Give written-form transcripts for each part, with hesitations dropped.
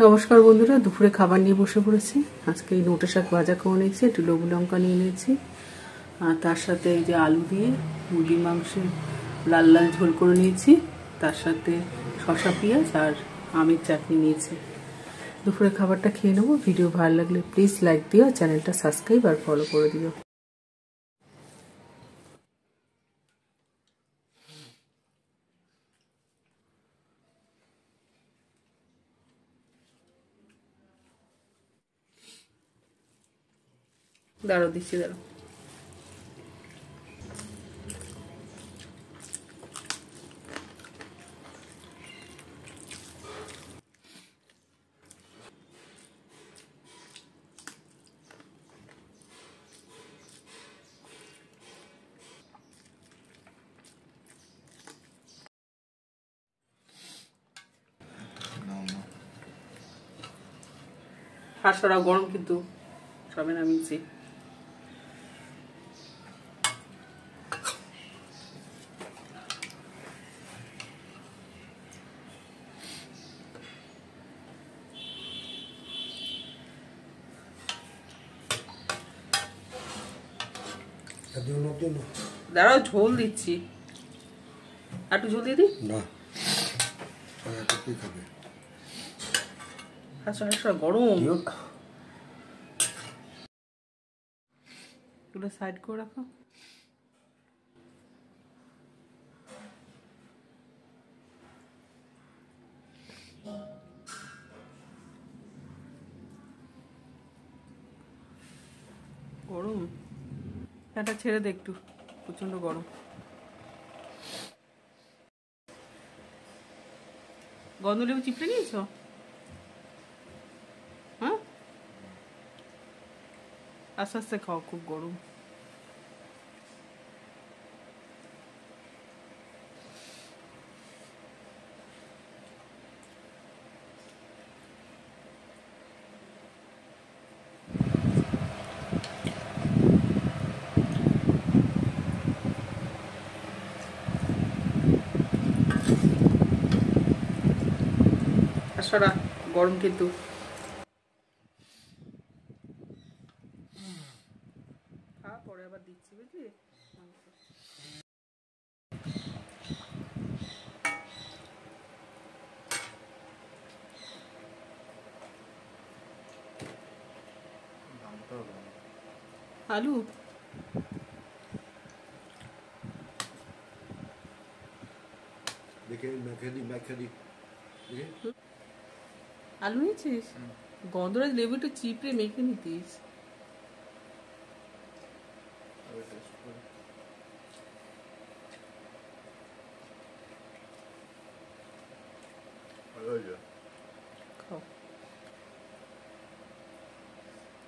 নমস্কার বন্ধুরা, দুপুরে খাবার নিয়ে বসে পড়েছি। আজকে এই নোটে শাক ভাজা করে নিয়েছি, একটু লেবু লঙ্কা নিয়ে নিয়েছি, আর তার সাথে এই যে আলু দিয়ে মুরগির মাংসের লাল লাল ঝোল করে নিয়েছি, তার সাথে শসা পেঁয়াজ আর আমের চাটনি নিয়েছি। দুপুরে খাবারটা খেয়ে নেবো। ভিডিও ভালো লাগলে প্লিজ লাইক দিও, চ্যানেলটা সাবস্ক্রাইব আর ফলো করে দিও। দাঁড়াও দিচ্ছি, দাঁড়াও। হাত সরাও, গরম কিন্তু। সবে নামিয়েছি। দাঁড়াও, ঝোল দিচ্ছি। একটু ঝোল দিয়ে দিই না, গরম। এগুলো সাইড করে রাখো। গরম, ফ্যানটা ছেড়ে দে একটু, প্রচন্ড গরম। গন্ধলেবু চিপড়ে নিয়েছো? হ্যাঁ, আস্তে আস্তে খাও, খুব গরম। সরা, গরম কিন্তু। পরে আবার দিচ্ছি, বুঝলি? আলু আলু নিয়েছিস? গন্ধরাজ লেবু একটু চিপড়ে মেখে নিতিস।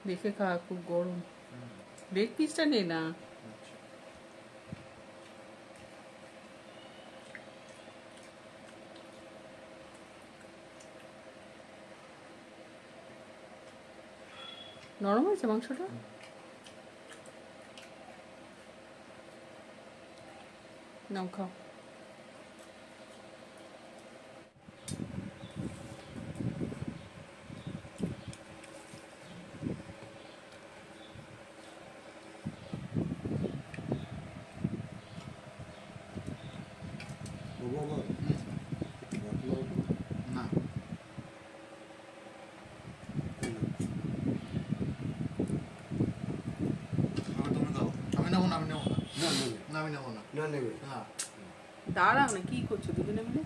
দেখে খা, খুব গরম। লেগ পিসটা নে না। নরম হয়েছে মাংসটা? নাও, খাও। দাঁড়াও না, কি করছো দুজনে মিলে?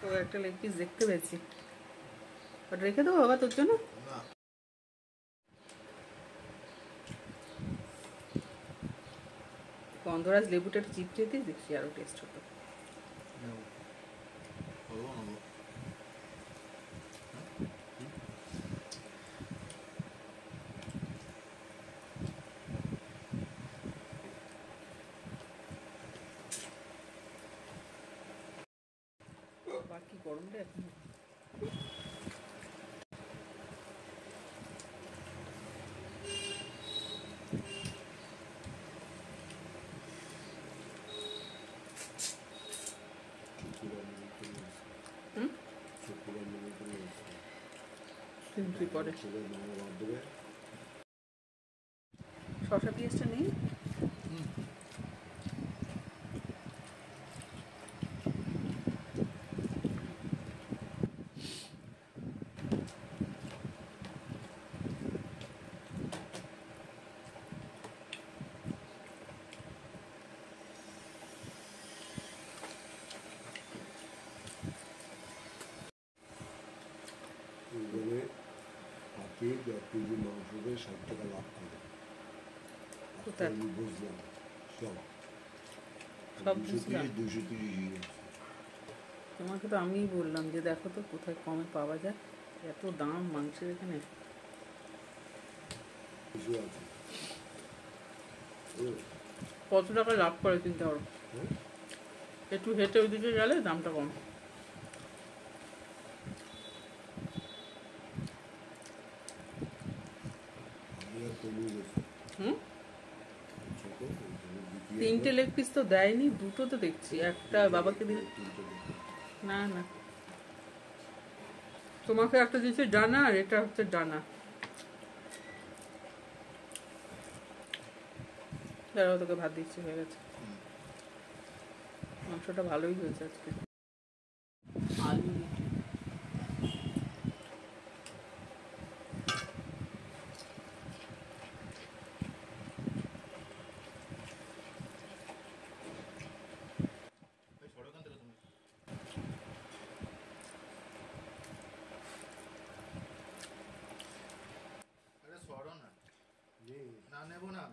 তো একটা লেগ পিস দেখতে পেয়েছি, ওটা রেখে দেবো বাবা তোর জন্য। গন্ধরাজ লেবুটা একটু চিপড়ে দিয়ে দেখছি, আরো টেস্ট হতো। বাকি গরমটা এখন তুই পরে শসা পেঁয়াজটা নেই। আপনি 1 কেজি মাংস করে 60 টাকা লাভ করে আমি বুঝলাম সব 230 তোমাকে তো আমিই বললাম যে দেখো তো কোথায় কমে পাওয়া যায়, এত দাম মাংসের এখানে। কত টাকা লাভ করে চিন্তা করো, একটু হেঁটে ওইদিকে গেলে দামটা কম। হুম, 3টে লেগ পিস তো দেয়নি, 2টো তো দেখছি, একটা বাবাকে দিল। না না, তোমাকে একটা দিচ্ছে ডানা আর এটা হচ্ছে ডানা। দাঁড়াও তোকে ভাত দিচ্ছি, হয়ে গেছে। মাংসটা ভালোই হয়েছে আজকে। আলু না নেবো না।